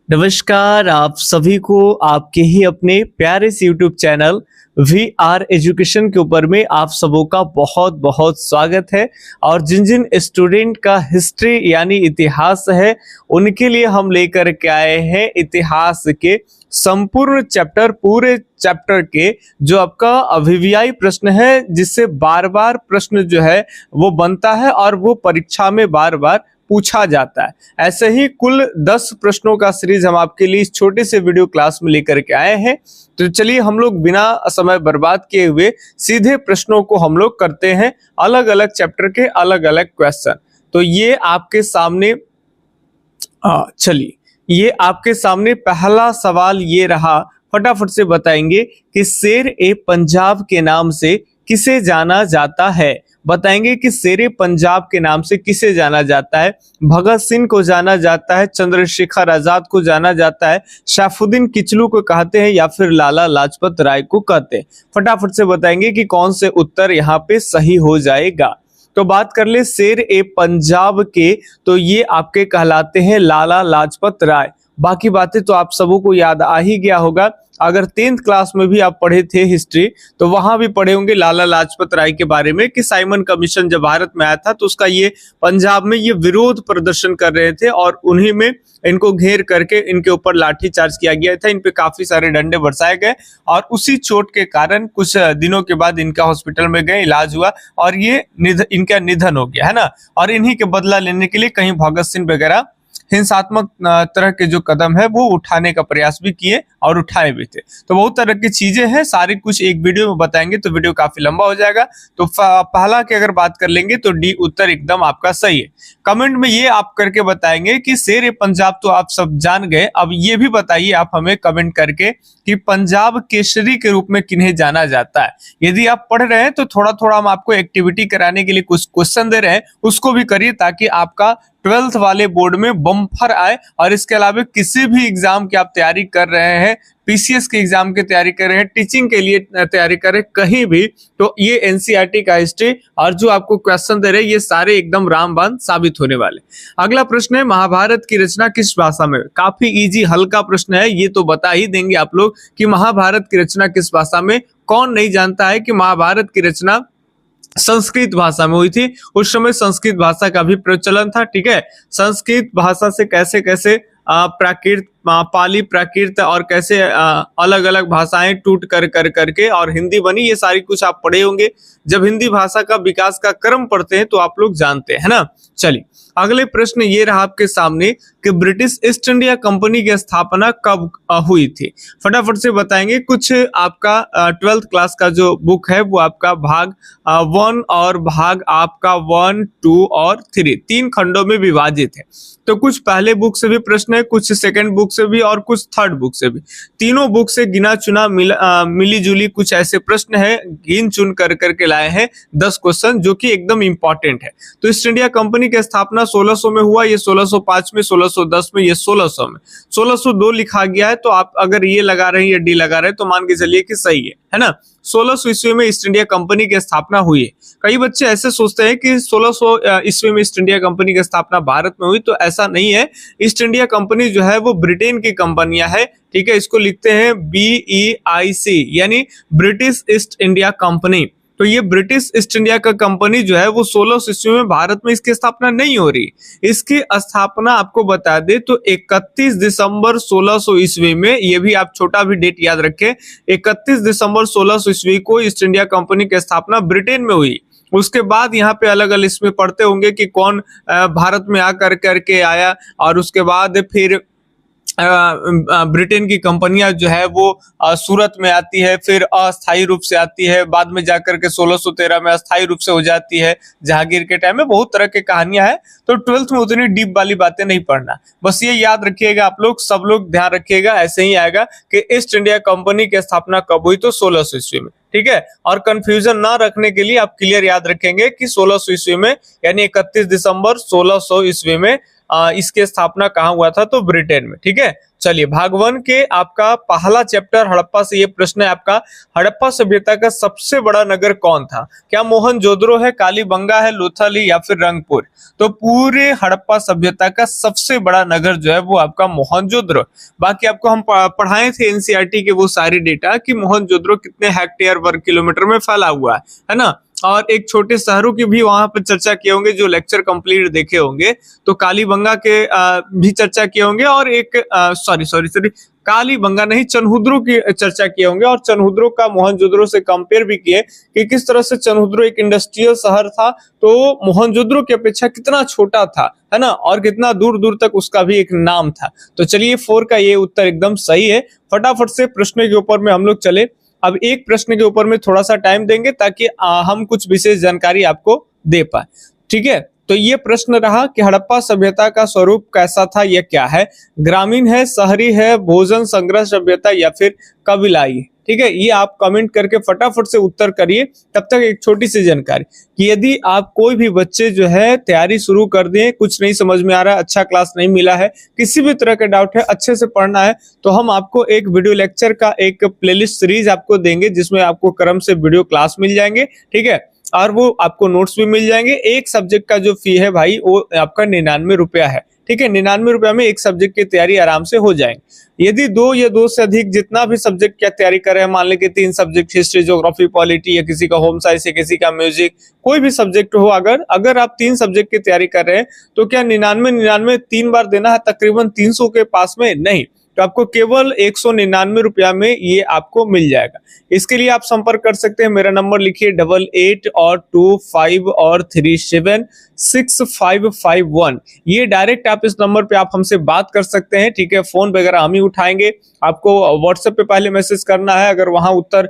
नमस्कार आप सभी को आपके ही अपने प्यारे से YouTube चैनल VR एजुकेशन के ऊपर में आप सबों का बहुत बहुत स्वागत है। और जिन जिन स्टूडेंट का हिस्ट्री यानी इतिहास है उनके लिए हम लेकर के आए हैं इतिहास के संपूर्ण चैप्टर, पूरे चैप्टर के जो आपका अभिव्ययी प्रश्न है जिससे बार बार प्रश्न जो है वो बनता है और वो परीक्षा में बार बार पूछा जाता है। ऐसे ही कुल 10 प्रश्नों का सीरीज हम आपके लिए इस छोटे से वीडियो क्लास में लेकर के आए हैं। तो चलिए हम लोग बिना समय बर्बाद किए हुए सीधे प्रश्नों को हम लोग करते हैं, अलग अलग चैप्टर के अलग अलग क्वेश्चन। तो ये आपके सामने चलिए ये आपके सामने पहला सवाल ये रहा, फटाफट से बताएंगे कि शेर ए पंजाब के नाम से किसे जाना जाता है। बताएंगे कि शेरे पंजाब के नाम से किसे जाना जाता है। भगत सिंह को जाना जाता है, चंद्रशेखर आजाद को जाना जाता है, सैफुद्दीन किचलू को कहते हैं या फिर लाला लाजपत राय को कहते हैं। फटाफट से बताएंगे कि कौन से उत्तर यहाँ पे सही हो जाएगा। तो बात कर ले शेर ए पंजाब के, तो ये आपके कहलाते हैं लाला लाजपत राय। बाकी बातें तो आप सबों को याद आ ही गया होगा। अगर 10th क्लास में भी आप पढ़े थे हिस्ट्री तो वहां भी पढ़े होंगे लाला लाजपत राय के बारे में कि साइमन कमीशन जब भारत में आया था तो उसका ये पंजाब में ये विरोध प्रदर्शन कर रहे थे और उन्हीं में इनको घेर करके इनके ऊपर लाठीचार्ज किया गया था। इन पे काफी सारे डंडे बरसाए गए और उसी चोट के कारण कुछ दिनों के बाद इनका हॉस्पिटल में गए, इलाज हुआ और ये इनका निधन हो गया है ना। और इन्हीं के बदला लेने के लिए कहीं भगत सिंह वगैरह हिंसात्मक तरह के जो कदम है वो उठाने का प्रयास भी किए और उठाए भी थे। तो बहुत तरह की चीजें हैं, सारी कुछ एक वीडियो में बताएंगे तो वीडियो काफी लंबा हो जाएगा। तो पहला की अगर बात कर लेंगे तो डी उत्तर एकदम आपका सही है। कमेंट में ये आप करके बताएंगे कि शेर ए पंजाब तो आप सब जान गए, अब ये भी बताइए आप हमें कमेंट करके कि पंजाब केसरी के रूप में किन्हें जाना जाता है। यदि आप पढ़ रहे हैं तो थोड़ा थोड़ा हम आपको एक्टिविटी कराने के लिए कुछ क्वेश्चन दे रहे हैं, उसको भी करिए ताकि आपका 12th वाले बोर्ड में बम्पर आए। और इसके अलावा किसी भी एग्जाम की आप तैयारी कर रहे हैं, पीसीएस के एग्जाम की तैयारी कर रहे हैं, टीचिंग के लिए तैयारी कर रहे हैं, कहीं भी तो ये एनसीईआरटी का हिस्ट्री और जो आपको क्वेश्चन दे रहे हैं ये सारे एकदम रामबाण साबित होने वाले। अगला प्रश्न है महाभारत की रचना किस भाषा में। काफी इजी हल्का प्रश्न है, ये तो बता ही देंगे आप लोग कि महाभारत की रचना किस भाषा में। कौन नहीं जानता है कि महाभारत की रचना संस्कृत भाषा में हुई थी। उस समय संस्कृत भाषा का भी प्रचलन था, ठीक है। संस्कृत भाषा से कैसे कैसे प्राकृत, पाली, प्राकृत और कैसे अलग अलग भाषाएं टूट कर करके और हिंदी बनी, ये सारी कुछ आप पढ़े होंगे। जब हिंदी भाषा का विकास का क्रम पढ़ते हैं तो आप लोग जानते हैं ना। चलिए अगले प्रश्न ये रहा आपके सामने कि ब्रिटिश ईस्ट इंडिया कंपनी की स्थापना कब हुई थी। फटाफट से बताएंगे। कुछ आपका 12th क्लास का जो बुक है वो आपका भाग 1 और भाग आपका 1, 2 और 3 तीन खंडों में विभाजित है। तो कुछ पहले बुक से भी प्रश्न है, कुछ सेकंड बुक से भी और कुछ थर्ड बुक से भी। तीनों बुक से गिना चुना मिली जुली कुछ ऐसे प्रश्न है, गिन चुन कर करके लाए हैं 10 क्वेश्चन जो कि एकदम इंपॉर्टेंट है। तो ईस्ट इंडिया कंपनी की स्थापना 1600 में हुआ, ये 1605 में, 1610 में, ये 1600 में। 1602 लिखा गया है तो आप अगर ये लगा रहे हैं या डी लगा रहे हैं तो मान के चलिए कि सही है ना। 1600 ईस्वी में ईस्ट इंडिया कंपनी की स्थापना हुई है। कई बच्चे ऐसे सोचते हैं कि 1600 ईस्वी में ईस्ट इंडिया कंपनी की स्थापना भारत में हुई, तो ऐसा नहीं है। ईस्ट इंडिया कंपनी जो है वो ब्रिटेन की कंपनियां है, ठीक है। इसको लिखते हैं BEIC यानी ब्रिटिश ईस्ट इंडिया कंपनी। तो ये ब्रिटिश ईस्ट इंडिया का कंपनी जो है वो 1600 ईस्वी में भारत में इसकी स्थापना नहीं हो रही। इसकी स्थापना आपको बता दे तो 31 दिसंबर 1600 ईस्वी में, ये भी आप छोटा भी डेट याद रखें, 31 दिसंबर 1600 ईस्वी को ईस्ट इंडिया कंपनी की स्थापना ब्रिटेन में हुई। उसके बाद यहाँ पे अलग अलग इसमें पढ़ते होंगे कि कौन भारत में आकर करके आया और उसके बाद फिर ब्रिटेन की कंपनियां जो है वो सूरत में आती है, फिर अस्थायी रूप से आती है, बाद में जाकर के 1613 में अस्थायी रूप से हो जाती है जहांगीर के टाइम में। बहुत तरह की कहानियां हैं, तो 12th में उतनी डीप वाली बातें नहीं पढ़ना, बस ये याद रखिएगा आप लोग, सब लोग ध्यान रखिएगा। ऐसे ही आएगा कि ईस्ट इंडिया कंपनी की स्थापना कब हुई, तो 1600 ईस्वी में, ठीक है। और कंफ्यूजन ना रखने के लिए आप क्लियर याद रखेंगे कि 1600 ईस्वी में यानी 31 दिसंबर 1600 ईस्वी में इसके स्थापना कहाँ हुआ था, तो ब्रिटेन में। ठीक है, चलिए भाग 1 के आपका पहला चैप्टर हड़प्पा से ये प्रश्न है आपका, हड़प्पा सभ्यता का सबसे बड़ा नगर कौन था? क्या मोहनजोदड़ो है, कालीबंगा है, लोथाली या फिर रंगपुर? तो पूरे हड़प्पा सभ्यता का सबसे बड़ा नगर जो है वो आपका मोहनजोदड़ो। बाकी आपको हम पढ़ाए थे एनसीईआरटी के वो सारी डेटा कि मोहनजोदड़ो कितने हेक्टेयर वर्ग किलोमीटर में फैला हुआ है ना। और एक छोटे शहरों की भी वहां पर चर्चा किए होंगे, जो लेक्चर कंप्लीट देखे होंगे तो कालीबंगा के भी चर्चा किए होंगे, और एक सॉरी कालीबंगा नहीं, चनहुद्रो की चर्चा किए होंगे, और चनहुद्रो का मोहनजोदड़ो से कंपेयर भी किए कि किस तरह से चनहुद्रो एक इंडस्ट्रियल शहर था तो मोहनजोदड़ो की अपेक्षा कितना छोटा था, है ना, और कितना दूर दूर तक उसका भी एक नाम था। तो चलिए 4 का ये उत्तर एकदम सही है। फटाफट से प्रश्न के ऊपर में हम लोग चले। अब एक प्रश्न के ऊपर में थोड़ा सा टाइम देंगे ताकि हम कुछ विशेष जानकारी आपको दे पाए। ठीक है, तो ये प्रश्न रहा कि हड़प्पा सभ्यता का स्वरूप कैसा था, यह क्या है? ग्रामीण है, शहरी है, भोजन संग्रह सभ्यता या फिर कबीलाई? ठीक है, ये आप कमेंट करके फटाफट से उत्तर करिए। तब तक एक छोटी सी जानकारी कि यदि आप कोई भी बच्चे जो है तैयारी शुरू कर दें, कुछ नहीं समझ में आ रहा है, अच्छा क्लास नहीं मिला है, किसी भी तरह का डाउट है, अच्छे से पढ़ना है, तो हम आपको एक वीडियो लेक्चर का एक प्लेलिस्ट सीरीज आपको देंगे जिसमें आपको क्रम से वीडियो क्लास मिल जाएंगे। ठीक है, और वो आपको नोट्स भी मिल जाएंगे। एक सब्जेक्ट का जो फी है भाई वो आपका 99 रुपया है। ठीक है, 99 रुपया में एक सब्जेक्ट की तैयारी आराम से हो जाएगी। यदि 2 या 2 से अधिक जितना भी सब्जेक्ट की तैयारी कर रहे हैं, मान लें कि 3 सब्जेक्ट हिस्ट्री, ज्योग्राफी, पॉलिटी, या किसी का होम साइंस या किसी का म्यूजिक, कोई भी सब्जेक्ट हो, अगर आप 3 सब्जेक्ट की तैयारी कर रहे हैं तो क्या 99 3 बार देना है तकरीबन 300 के पास में? नहीं, तो आपको केवल 199 रुपया में ये आपको मिल जाएगा। इसके लिए आप संपर्क कर सकते हैं, मेरा नंबर लिखिए 88 और 25 और 37 6551। ये डायरेक्ट आप इस नंबर पे आप हमसे बात कर सकते हैं। ठीक है, फोन वगैरह हम ही उठाएंगे। आपको व्हाट्सएप पे पहले मैसेज करना है, अगर वहां उत्तर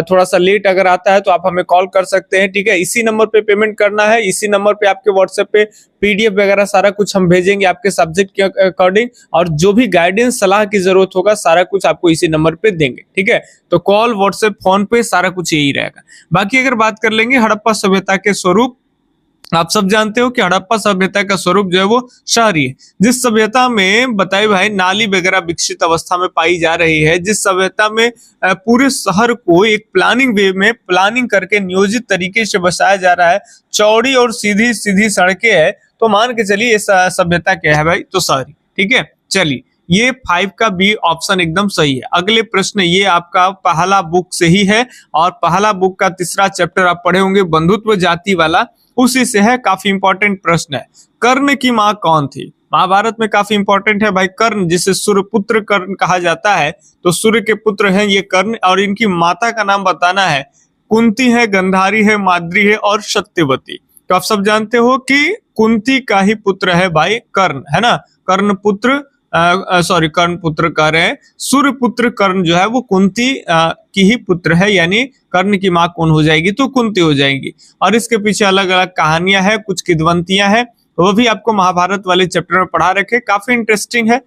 थोड़ा सा लेट अगर आता है तो आप हमें कॉल कर सकते हैं। ठीक है, इसी नंबर पे पेमेंट करना है, इसी नंबर पे आपके व्हाट्सएप पे पीडीएफ वगैरह सारा कुछ हम भेजेंगे आपके सब्जेक्ट के अकॉर्डिंग, और जो भी गाइडेंस सलाह की जरूरत होगा सारा कुछ आपको इसी नंबर पे देंगे। ठीक है, तो कॉल, व्हाट्सएप, फोन पे सारा कुछ यही रहेगा। बाकी अगर बात कर लेंगे हड़प्पा सभ्यता के स्वरूप, आप सब जानते हो कि हड़प्पा सभ्यता का स्वरूप जो है वो शहरी है। जिस सभ्यता में बताइए भाई नाली वगैरह विकसित अवस्था में पाई जा रही है, जिस सभ्यता में पूरे शहर को एक प्लानिंग वे में प्लानिंग करके नियोजित तरीके से बसाया जा रहा है, चौड़ी और सीधी सीधी सड़कें है, तो मान के चलिए ये सभ्यता क्या है भाई, तो शहरी। ठीक है, चलिए ये 5 का बी ऑप्शन एकदम सही है। अगले प्रश्न ये आपका पहला बुक से ही है, और पहला बुक का 3रा चैप्टर आप पढ़े होंगे, बंधुत्व जाति वाला, उसी से है। काफी इंपॉर्टेंट प्रश्न है। कर्ण की माँ कौन थी? महाभारत में काफी इंपॉर्टेंट है भाई। कर्ण, जिसे सूर्यपुत्र कर्ण कहा जाता है, तो सूर्य के पुत्र हैं ये कर्ण, और इनकी माता का नाम बताना है। कुंती है, गंधारी है, माद्री है और सत्यवती। तो आप सब जानते हो कि कुंती का ही पुत्र है भाई कर्ण, है ना। कर्ण पुत्र कर्ण पुत्र कह रहे हैं, सूर्य पुत्र कर्ण जो है वो कुंती की ही पुत्र है, यानी कर्ण की माँ कौन हो जाएगी, तो कुंती हो जाएगी। और इसके पीछे अलग अलग कहानियां हैं, कुछ किंवदंतियां हैं, वो भी आपको महाभारत वाले चैप्टर में पढ़ा रखे। काफी इंटरेस्टिंग है,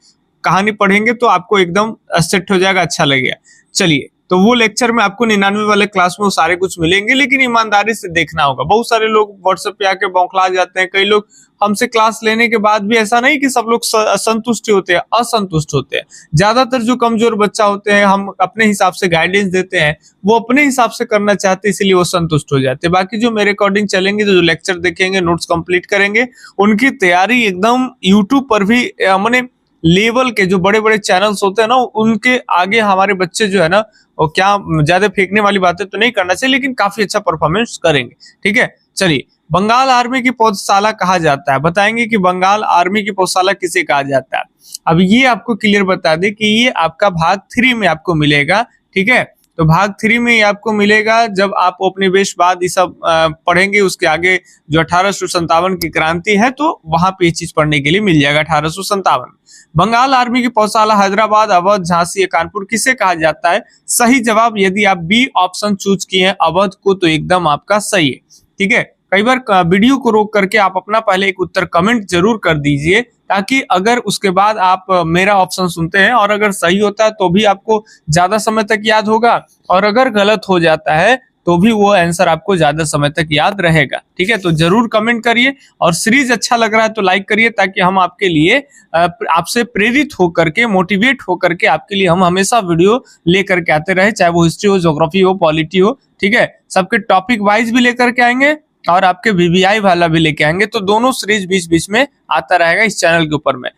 कहानी पढ़ेंगे तो आपको एकदम सेट हो जाएगा, अच्छा लगेगा। चलिए, तो वो लेक्चर में आपको 99 वाले क्लास में वो सारे कुछ मिलेंगे, लेकिन ईमानदारी से देखना होगा। बहुत सारे लोग व्हाट्सएप पे आके बौखला जाते हैं। कई लोग हमसे क्लास लेने के बाद भी, ऐसा नहीं कि सब लोग असंतुष्ट होते हैं, असंतुष्ट होते हैं। ज्यादातर जो कमजोर बच्चा होते हैं, हम अपने हिसाब से गाइडेंस देते हैं, वो अपने हिसाब से करना चाहते हैं, इसलिए वो संतुष्ट हो जाते हैं। बाकी जो मेरे अकॉर्डिंग चलेंगे, जो लेक्चर देखेंगे, नोट्स कंप्लीट करेंगे, उनकी तैयारी एकदम यूट्यूब पर भी मैंने लेवल के जो बड़े बड़े चैनल्स होते हैं ना, उनके आगे हमारे बच्चे जो है ना, वो क्या ज्यादा फेंकने वाली बातें तो नहीं करना चाहिए, लेकिन काफी अच्छा परफॉर्मेंस करेंगे। ठीक है, चलिए, बंगाल आर्मी की पौधशाला कहा जाता है, बताएंगे कि बंगाल आर्मी की पौधशाला किसे कहा जाता है। अब ये आपको क्लियर बता दे कि ये आपका भाग 3 में आपको मिलेगा। ठीक है, तो भाग 3 में ये आपको मिलेगा जब आप उपनिवेशवाद ये सब पढ़ेंगे। उसके आगे जो 1857 की क्रांति है, तो वहां पे ये चीज पढ़ने के लिए मिल जाएगा। 1857 बंगाल आर्मी की पौधशाला हैदराबाद, अवध, झांसी या कानपुर किसे कहा जाता है? सही जवाब, यदि आप बी ऑप्शन चूज किए हैं अवध को, तो एकदम आपका सही है। ठीक है, कई बार वीडियो को रोक करके आप अपना पहले एक उत्तर कमेंट जरूर कर दीजिए, ताकि अगर उसके बाद आप मेरा ऑप्शन सुनते हैं और अगर सही होता है तो भी आपको ज्यादा समय तक याद होगा, और अगर गलत हो जाता है तो भी वो आंसर आपको ज्यादा समय तक याद रहेगा। ठीक है, तो जरूर कमेंट करिए और सीरीज अच्छा लग रहा है तो लाइक करिए, ताकि हम आपके लिए आपसे प्रेरित होकर के, मोटिवेट होकर के आपके लिए हम हमेशा वीडियो लेकर के आते रहे, चाहे वो हिस्ट्री हो, ज्योग्राफी हो, पॉलिटी हो। ठीक है, सबके टॉपिक वाइज भी लेकर के आएंगे और आपके वीवीआई वाला भी लेके आएंगे, तो दोनों सीरीज बीच बीच में आता रहेगा इस चैनल के ऊपर में।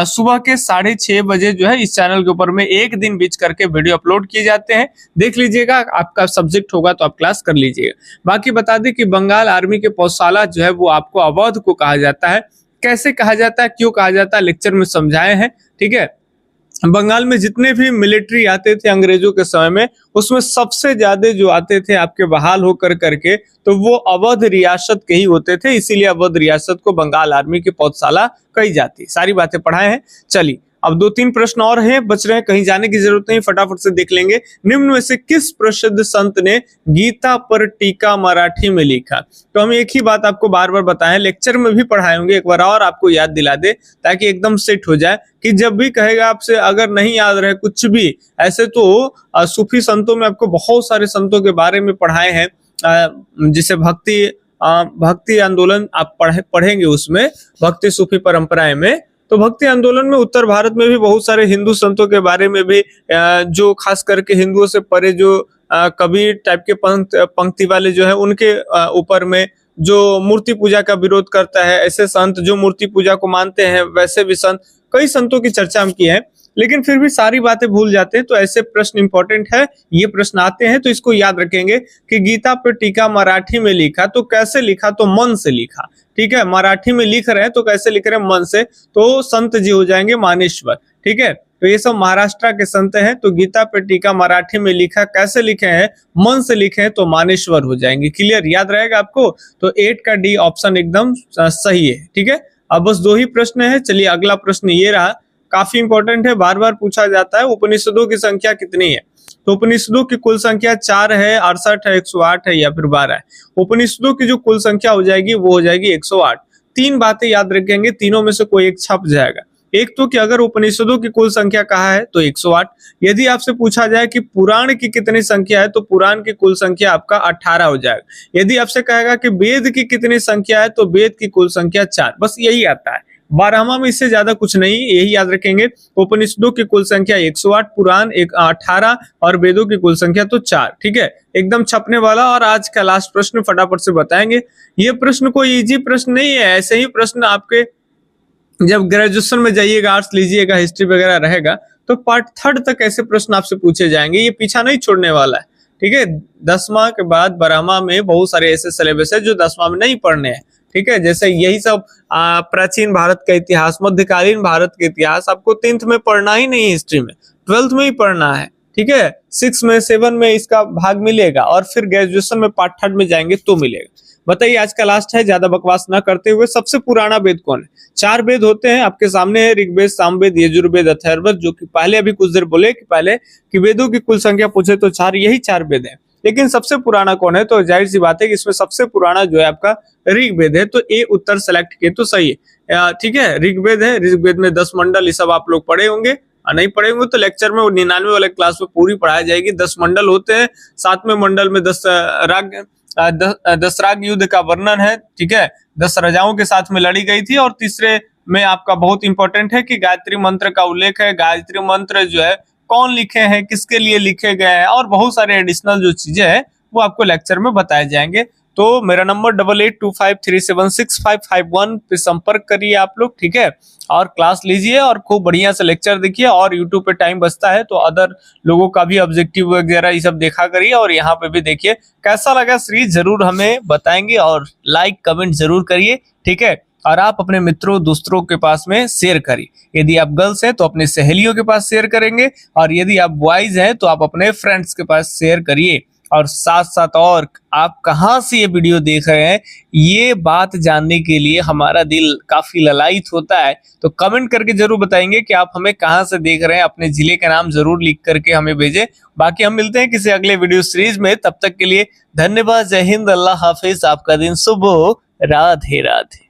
सुबह के 6:30 बजे जो है इस चैनल के ऊपर में एक दिन बीच करके वीडियो अपलोड किए जाते हैं, देख लीजिएगा। आपका सब्जेक्ट होगा तो आप क्लास कर लीजिएगा। बाकी बता दें कि बंगाल आर्मी के पौधशाला जो है वो आपको अवध को कहा जाता है। कैसे कहा जाता है, क्यों कहा जाता है, लेक्चर में समझाए हैं। ठीक है, बंगाल में जितने भी मिलिट्री आते थे अंग्रेजों के समय में, उसमें सबसे ज्यादा जो आते थे आपके बहाल होकर करके, तो वो अवध रियासत के ही होते थे, इसीलिए अवध रियासत को बंगाल आर्मी की पौधशाला कही जाती है। सारी बातें पढ़ाए हैं। चलिए, अब 2-3 प्रश्न और हैं बच रहे हैं, कहीं जाने की जरूरत नहीं, फटाफट से देख लेंगे। निम्न में से किस प्रसिद्ध संत ने गीता पर टीका मराठी में लिखा? तो हम एक ही बात आपको बार बार बताएं, लेक्चर में भी पढ़ाए होंगे, एक बार और आपको याद दिला दे ताकि एकदम सेट हो जाए कि जब भी कहेगा आपसे, अगर नहीं याद रहे कुछ भी, ऐसे तो सूफी संतों में आपको बहुत सारे संतों के बारे में पढ़ाए हैं, जिसे भक्ति आंदोलन आप पढ़ेंगे, उसमें भक्ति सूफी परंपराएं में। तो भक्ति आंदोलन में उत्तर भारत में भी बहुत सारे हिंदू संतों के बारे में भी, जो खास करके हिंदुओं से परे जो कबीर टाइप के पंक्ति वाले जो है, उनके ऊपर में जो मूर्ति पूजा का विरोध करता है, ऐसे संत जो मूर्ति पूजा को मानते हैं, वैसे भी संत, कई संतों की चर्चा हम की है। लेकिन फिर भी सारी बातें भूल जाते हैं, तो ऐसे प्रश्न इंपॉर्टेंट है, ये प्रश्न आते हैं तो इसको याद रखेंगे कि गीता पर टीका मराठी में लिखा, तो कैसे लिखा? तो मन से लिखा। ठीक है, मराठी में लिख रहे हैं तो कैसे लिख रहे हैं? मन से। तो संत जी हो जाएंगे मानेश्वर। ठीक है, तो ये सब महाराष्ट्र के संत हैं। तो गीता पर टीका मराठी में लिखा, कैसे लिखे हैं? मन से लिखे हैं, तो मानेश्वर हो जाएंगे। क्लियर, याद रहेगा आपको? तो 8 का डी ऑप्शन एकदम सही है। ठीक है, अब बस 2 ही प्रश्न है। चलिए, अगला प्रश्न ये रहा, काफी इंपॉर्टेंट है, बार बार पूछा जाता है। उपनिषदों की संख्या कितनी है? तो उपनिषदों की कुल संख्या 4 है, 68 है, 108 है या फिर 12 है। उपनिषदों की जो कुल संख्या हो जाएगी वो हो जाएगी 108। 3 बातें याद रखेंगे, तीनों में से कोई एक छप जाएगा। एक तो कि अगर उपनिषदों की कुल संख्या कहा है तो 108। यदि आपसे पूछा जाए कि पुराण की कितनी संख्या है, तो पुराण की कुल संख्या आपका 18 हो जाएगा। यदि आपसे कहेगा कि वेद की कितनी संख्या है, तो वेद की कुल संख्या 4। बस यही आता है 12वां में, इससे ज्यादा कुछ नहीं, यही याद रखेंगे। उपनिषदों की कुल संख्या 108, पुराण 18 और वेदों की कुल संख्या तो 4। ठीक है, एकदम छपने वाला। और आज का लास्ट प्रश्न फटाफट से बताएंगे। ये प्रश्न कोई इजी प्रश्न नहीं है, ऐसे ही प्रश्न आपके जब ग्रेजुएशन में जाइएगा, आर्ट्स लीजिएगा, हिस्ट्री वगैरह रहेगा, तो पार्ट 3 तक ऐसे प्रश्न आपसे पूछे जाएंगे, ये पीछा नहीं छोड़ने वाला है। ठीक है, 10वां के बाद 12वां में बहुत सारे ऐसे सिलेबस है जो 10वां में नहीं पढ़ने हैं। ठीक है, जैसे यही सब प्राचीन भारत का इतिहास, मध्यकालीन भारत का इतिहास आपको 10th में पढ़ना ही नहीं, हिस्ट्री में 12th में ही पढ़ना है। ठीक है, 6 में 7 में इसका भाग मिलेगा, और फिर ग्रेजुएशन में पार्ट 3 में जाएंगे तो मिलेगा। बताइए, आज का लास्ट है, ज्यादा बकवास ना करते हुए, सबसे पुराना वेद कौन है? 4 वेद होते हैं आपके सामने है, ऋग्वेद, सामवेद, यजुर्वेद, अथर्ववेद, जो कि पहले अभी कुछ देर बोले कि पहले कि वेदों की कुल संख्या पूछे तो 4, यही 4 वेद है। लेकिन सबसे पुराना कौन है? तो जाहिर सी बात है कि इसमें सबसे पुराना जो है आपका ऋग्वेद है। तो ए उत्तर सेलेक्ट किए तो सही है। ठीक है, ऋग्वेद है, ऋग्वेद में 10 मंडल, ये सब आप लोग पढ़े होंगे, नहीं पढ़े होंगे तो लेक्चर में 99 वाले क्लास में पूरी पढ़ाई जाएगी। 10 मंडल होते हैं, 7वें मंडल में 10 राग युद्ध का वर्णन है। ठीक है, 10 राजाओं के साथ में लड़ी गई थी। और तीसरे में आपका बहुत इंपॉर्टेंट है कि गायत्री मंत्र का उल्लेख है। गायत्री मंत्र जो है कौन लिखे हैं, किसके लिए लिखे गए हैं, और बहुत सारे एडिशनल जो चीजें हैं वो आपको लेक्चर में बताए जाएंगे। तो मेरा नंबर 8825376551 पे संपर्क करिए आप लोग। ठीक है, और क्लास लीजिए और खूब बढ़िया से लेक्चर देखिए। और यूट्यूब पे टाइम बचता है तो अदर लोगों का भी ऑब्जेक्टिव वगैरह ये सब देखा करिए, और यहाँ पे भी देखिए। कैसा लगा सीरीज जरूर हमें बताएंगे, और लाइक कमेंट जरूर करिए। ठीक है, और आप अपने मित्रों दोस्तों के पास में शेयर करिए। यदि आप गर्ल्स हैं तो अपने सहेलियों के पास शेयर करेंगे, और यदि आप बॉयज हैं तो आप अपने फ्रेंड्स के पास शेयर करिए। और साथ साथ और आप कहां से ये वीडियो देख रहे हैं, ये बात जानने के लिए हमारा दिल काफी ललायित होता है। तो कमेंट करके जरूर बताएंगे कि आप हमें कहां से देख रहे हैं, अपने जिले का नाम जरूर लिख करके हमें भेजें। बाकी हम मिलते हैं किसी अगले वीडियो सीरीज में, तब तक के लिए धन्यवाद, जय हिंद, अल्लाह हाफिज, आपका दिन शुभ हो, राधे राधे।